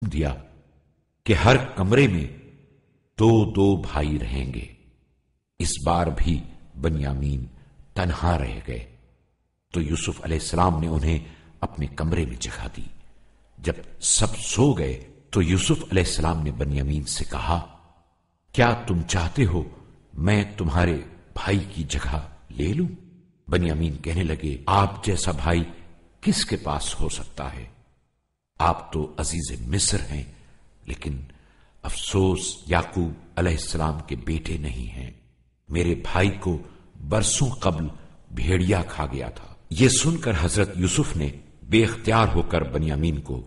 دیا کہ ہر کمرے میں 2 بھائی رہیں گے۔ اس بار بھی بنیامین تنہا رہ گئے تو یوسف علیہ السلام نے انہیں اپنے کمرے میں جگہ دی۔ جب سب سو گئے تو یوسف علیہ السلام نے بنیامین سے کہا، کیا تم چاہتے ہو میں تمہارے بھائی کی جگہ لے لوں؟ بنیامین کہنے لگے، آپ جیسا بھائی کس کے پاس ہو سکتا ہے؟ آپ تو عزیز مصر ہیں، لیکن افسوس یعقوب علیہ السلام کے بیٹے نہیں ہیں۔ میرے بھائی کو برسوں قبل بھیڑیا کھا گیا تھا۔ یہ سن کر حضرت یوسف نے بے اختیار ہو کر بنیامین کو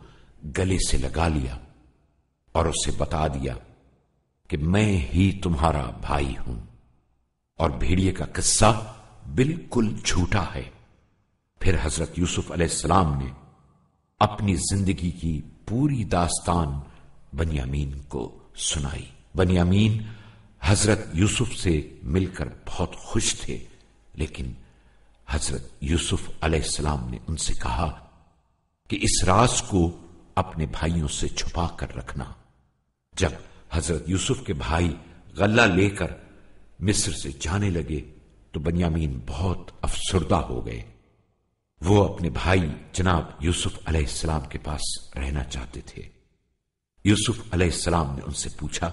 گلے سے لگا لیا اور اسے بتا دیا کہ میں ہی تمہارا بھائی ہوں، اور بھیڑیے کا قصہ بالکل جھوٹا ہے۔ پھر حضرت یوسف علیہ السلام نے اپنی زندگی کی پوری داستان بنیامین کو سنائی۔ بنیامین حضرت یوسف سے مل کر بہت خوش تھے، لیکن حضرت یوسف علیہ السلام نے ان سے کہا کہ اس راز کو اپنے بھائیوں سے چھپا کر رکھنا۔ جب حضرت یوسف کے بھائی غلہ لے کر مصر سے جانے لگے تو بنیامین بہت افسردہ ہو گئے۔ وہ اپنے بھائی جناب یوسف علیہ السلام کے پاس رہنا چاہتے تھے۔ یوسف علیہ السلام نے ان سے پوچھا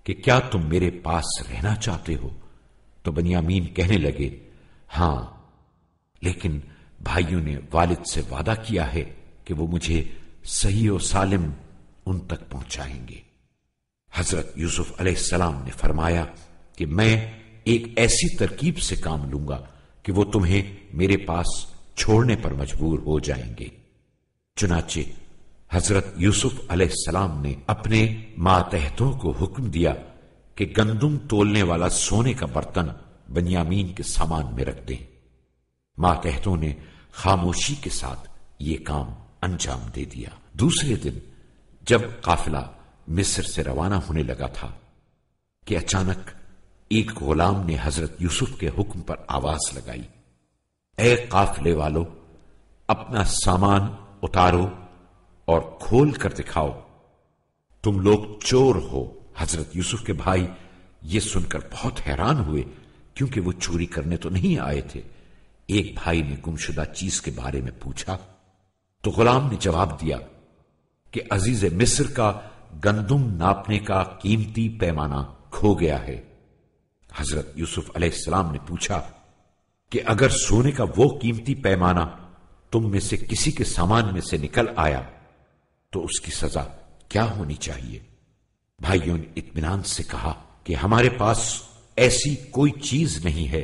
کہ کیا تم میرے پاس رہنا چاہتے ہو؟ تو بنیامین کہنے لگے، ہاں، لیکن بھائیوں نے والد سے وعدہ کیا ہے کہ وہ مجھے صحیح و سالم ان تک پہنچائیں گے۔ حضرت یوسف علیہ السلام نے فرمایا کہ میں ایک ایسی ترکیب سے کام لوں گا کہ وہ تمہیں میرے پاس چھوڑنے پر مجبور ہو جائیں گے۔ چنانچہ حضرت یوسف علیہ السلام نے اپنے ماتحتوں کو حکم دیا کہ گندم تولنے والا سونے کا برتن بنیامین کے سامان میں رکھ دیں۔ ماتحتوں نے خاموشی کے ساتھ یہ کام انجام دے دیا۔ دوسرے دن جب قافلہ مصر سے روانہ ہونے لگا تھا کہ اچانک ایک غلام نے حضرت یوسف کے حکم پر آواز لگائی، اے قافلے والو، اپنا سامان اتارو اور کھول کر دکھاؤ، تم لوگ چور ہو۔ حضرت یوسف کے بھائی یہ سن کر بہت حیران ہوئے، کیونکہ وہ چوری کرنے تو نہیں آئے تھے۔ ایک بھائی نے گمشدہ چیز کے بارے میں پوچھا تو غلام نے جواب دیا کہ عزیز مصر کا گندم ناپنے کا قیمتی پیمانہ کھو گیا ہے۔ حضرت یوسف علیہ السلام نے پوچھا کہ اگر سونے کا وہ قیمتی پیمانہ تم میں سے کسی کے سامان میں سے نکل آیا تو اس کی سزا کیا ہونی چاہیے؟ بھائیوں نے اطمینان سے کہا کہ ہمارے پاس ایسی کوئی چیز نہیں ہے،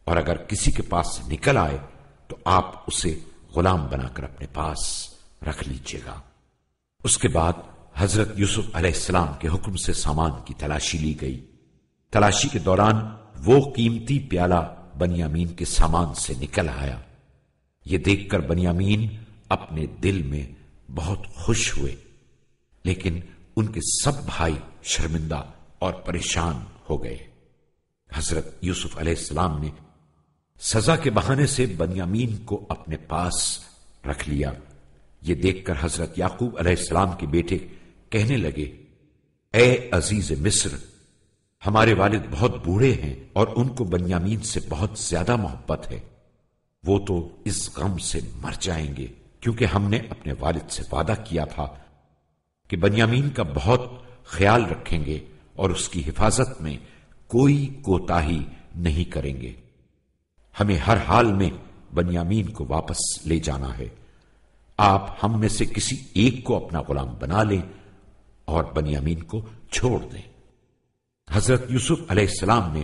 اور اگر کسی کے پاس سے نکل آئے تو آپ اسے غلام بنا کر اپنے پاس رکھ لیجیے گا۔ اس کے بعد حضرت یوسف علیہ السلام کے حکم سے سامان کی تلاشی لی گئی۔ تلاشی کے دوران وہ قیمتی پیالہ بنیامین کے سامان سے نکل آیا۔ یہ دیکھ کر بنیامین اپنے دل میں بہت خوش ہوئے، لیکن ان کے سب بھائی شرمندہ اور پریشان ہو گئے۔ حضرت یوسف علیہ السلام نے سزا کے بہانے سے بنیامین کو اپنے پاس رکھ لیا۔ یہ دیکھ کر حضرت یعقوب علیہ السلام کے بیٹے کہنے لگے، اے عزیز مصر، ہمارے والد بہت بوڑھے ہیں اور ان کو بنیامین سے بہت زیادہ محبت ہے۔ وہ تو اس غم سے مر جائیں گے، کیونکہ ہم نے اپنے والد سے وعدہ کیا تھا کہ بنیامین کا بہت خیال رکھیں گے اور اس کی حفاظت میں کوئی کوتاہی نہیں کریں گے۔ ہمیں ہر حال میں بنیامین کو واپس لے جانا ہے۔ آپ ہم میں سے کسی ایک کو اپنا غلام بنا لیں اور بنیامین کو چھوڑ دیں۔ حضرت یوسف علیہ السلام نے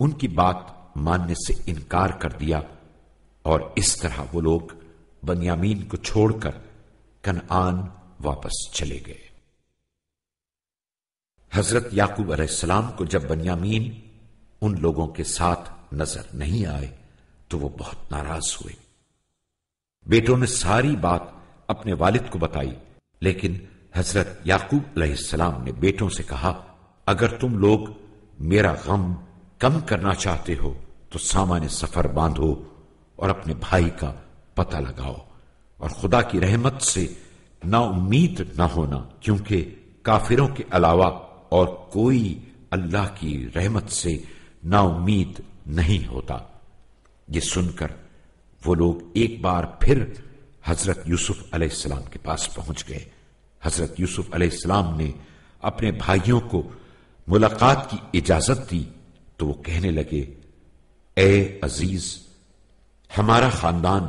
ان کی بات ماننے سے انکار کر دیا، اور اس طرح وہ لوگ بنیامین کو چھوڑ کر کنعان واپس چلے گئے۔ حضرت یعقوب علیہ السلام کو جب بنیامین ان لوگوں کے ساتھ نظر نہیں آئے تو وہ بہت ناراض ہوئے۔ بیٹوں نے ساری بات اپنے والد کو بتائی، لیکن حضرت یعقوب علیہ السلام نے بیٹوں سے کہا، اگر تم لوگ میرا غم کم کرنا چاہتے ہو تو سامان سفر باندھو اور اپنے بھائی کا پتہ لگاؤ، اور خدا کی رحمت سے نا امید نہ ہونا، کیونکہ کافروں کے علاوہ اور کوئی اللہ کی رحمت سے نا امید نہیں ہوتا۔ یہ سن کر وہ لوگ ایک بار پھر حضرت یوسف علیہ السلام کے پاس پہنچ گئے۔ حضرت یوسف علیہ السلام نے اپنے بھائیوں کو ملاقات کی اجازت دی تو وہ کہنے لگے، اے عزیز، ہمارا خاندان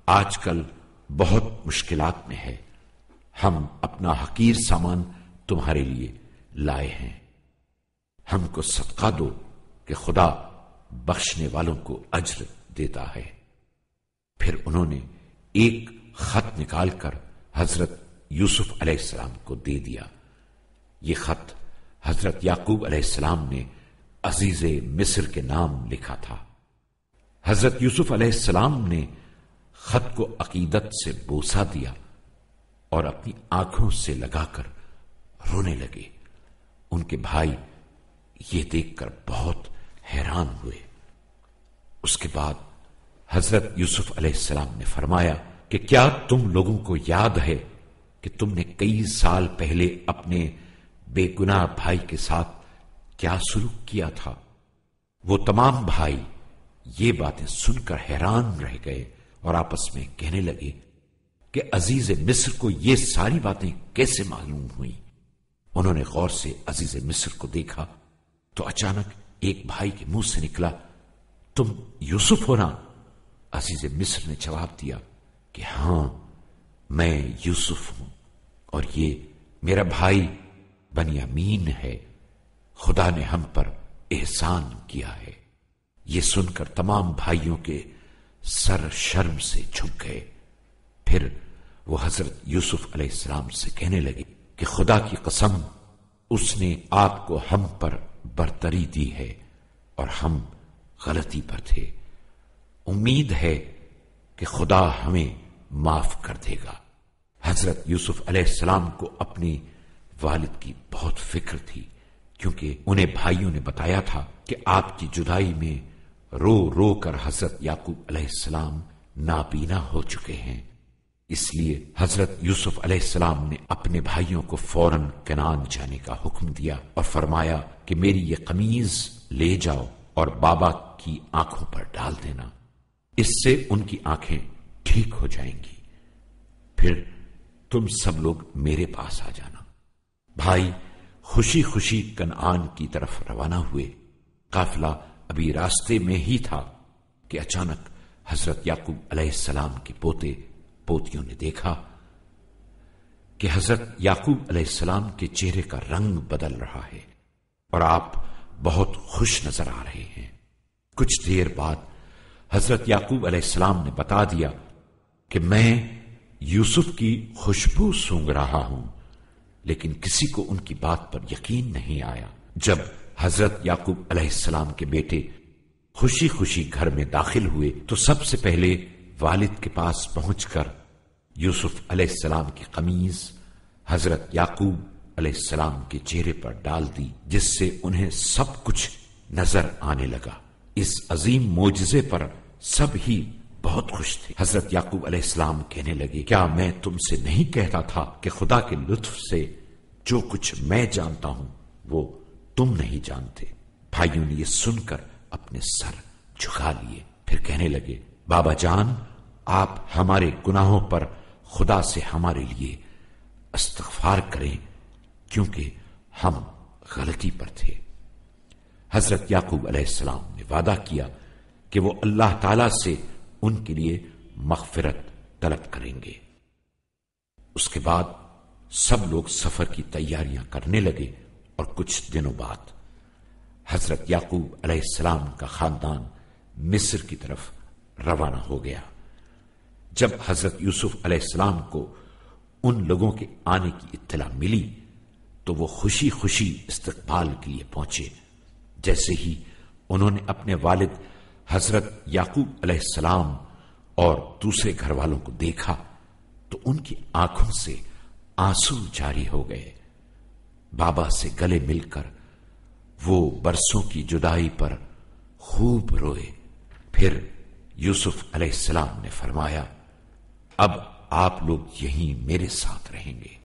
آج کل بہت مشکلات میں ہے، ہم اپنا حقیر سامان تمہارے لیے لائے ہیں، ہم کو صدقہ دو کہ خدا بخشنے والوں کو اجر دیتا ہے۔ پھر انہوں نے ایک خط نکال کر حضرت یوسف علیہ السلام کو دے دیا۔ یہ خط حضرت یعقوب علیہ السلام نے عزیز مصر کے نام لکھا تھا۔ حضرت یوسف علیہ السلام نے خط کو عقیدت سے بوسہ دیا اور اپنی آنکھوں سے لگا کر رونے لگے۔ ان کے بھائی یہ دیکھ کر بہت حیران ہوئے۔ اس کے بعد حضرت یوسف علیہ السلام نے فرمایا کہ کیا تم لوگوں کو یاد ہے کہ تم نے کئی سال پہلے اپنے بے گناہ بھائی کے ساتھ کیا سلوک کیا تھا؟ وہ تمام بھائی یہ باتیں سن کر حیران رہ گئے اور آپس میں کہنے لگے کہ عزیز مصر کو یہ ساری باتیں کیسے معلوم ہوئی؟ انہوں نے غور سے عزیز مصر کو دیکھا تو اچانک ایک بھائی کے منہ سے نکلا، تم یوسف ہو نا؟ عزیز مصر نے جواب دیا کہ ہاں، میں یوسف ہوں اور یہ میرا بھائی بنیامین ہے، خدا نے ہم پر احسان کیا ہے۔ یہ سن کر تمام بھائیوں کے سر شرم سے جھک گئے۔ پھر وہ حضرت یوسف علیہ السلام سے کہنے لگے کہ خدا کی قسم، اس نے آپ کو ہم پر برتری دی ہے اور ہم غلطی پر تھے، امید ہے کہ خدا ہمیں معاف کر دے گا۔ حضرت یوسف علیہ السلام کو اپنی والد کی بہت فکر تھی، کیونکہ انہیں بھائیوں نے بتایا تھا کہ آپ کی جدائی میں رو رو کر حضرت یعقوب علیہ السلام نابینا ہو چکے ہیں۔ اس لیے حضرت یوسف علیہ السلام نے اپنے بھائیوں کو فوراً کنعان جانے کا حکم دیا اور فرمایا کہ میری یہ قمیض لے جاؤ اور بابا کی آنکھوں پر ڈال دینا، اس سے ان کی آنکھیں ٹھیک ہو جائیں گی، پھر تم سب لوگ میرے پاس آ جانا۔ بھائی خوشی خوشی کنعان کی طرف روانہ ہوئے۔ قافلہ ابھی راستے میں ہی تھا کہ اچانک حضرت یعقوب علیہ السلام کے پوتے پوتیوں نے دیکھا کہ حضرت یعقوب علیہ السلام کے چہرے کا رنگ بدل رہا ہے اور آپ بہت خوش نظر آ رہے ہیں۔ کچھ دیر بعد حضرت یعقوب علیہ السلام نے بتا دیا کہ میں یوسف کی خوشبو سونگھ رہا ہوں، لیکن کسی کو ان کی بات پر یقین نہیں آیا۔ جب حضرت یعقوب علیہ السلام کے بیٹے خوشی خوشی گھر میں داخل ہوئے تو سب سے پہلے والد کے پاس پہنچ کر یوسف علیہ السلام کی قمیض حضرت یعقوب علیہ السلام کے چہرے پر ڈال دی، جس سے انہیں سب کچھ نظر آنے لگا۔ اس عظیم معجزے پر سب ہی بہت خوش تھے۔ حضرت یعقوب علیہ السلام کہنے لگے، کیا میں تم سے نہیں کہتا تھا کہ خدا کے لطف سے جو کچھ میں جانتا ہوں وہ تم نہیں جانتے؟ بھائیوں نے یہ سن کر اپنے سر جھکا لیے، پھر کہنے لگے، بابا جان، آپ ہمارے گناہوں پر خدا سے ہمارے لیے استغفار کریں، کیونکہ ہم غلطی پر تھے۔ حضرت یعقوب علیہ السلام نے وعدہ کیا کہ وہ اللہ تعالی سے ان کے لیے مغفرت طلب کریں گے۔ اس کے بعد سب لوگ سفر کی تیاریاں کرنے لگے اور کچھ دنوں بعد حضرت یعقوب علیہ السلام کا خاندان مصر کی طرف روانہ ہو گیا۔ جب حضرت یوسف علیہ السلام کو ان لوگوں کے آنے کی اطلاع ملی تو وہ خوشی خوشی استقبال کے لیے پہنچے۔ جیسے ہی انہوں نے اپنے والد حضرت یعقوب علیہ السلام اور دوسرے گھر والوں کو دیکھا تو ان کی آنکھوں سے آنسو جاری ہو گئے۔ بابا سے گلے مل کر وہ برسوں کی جدائی پر خوب روئے۔ پھر یوسف علیہ السلام نے فرمایا، اب آپ لوگ یہیں میرے ساتھ رہیں گے۔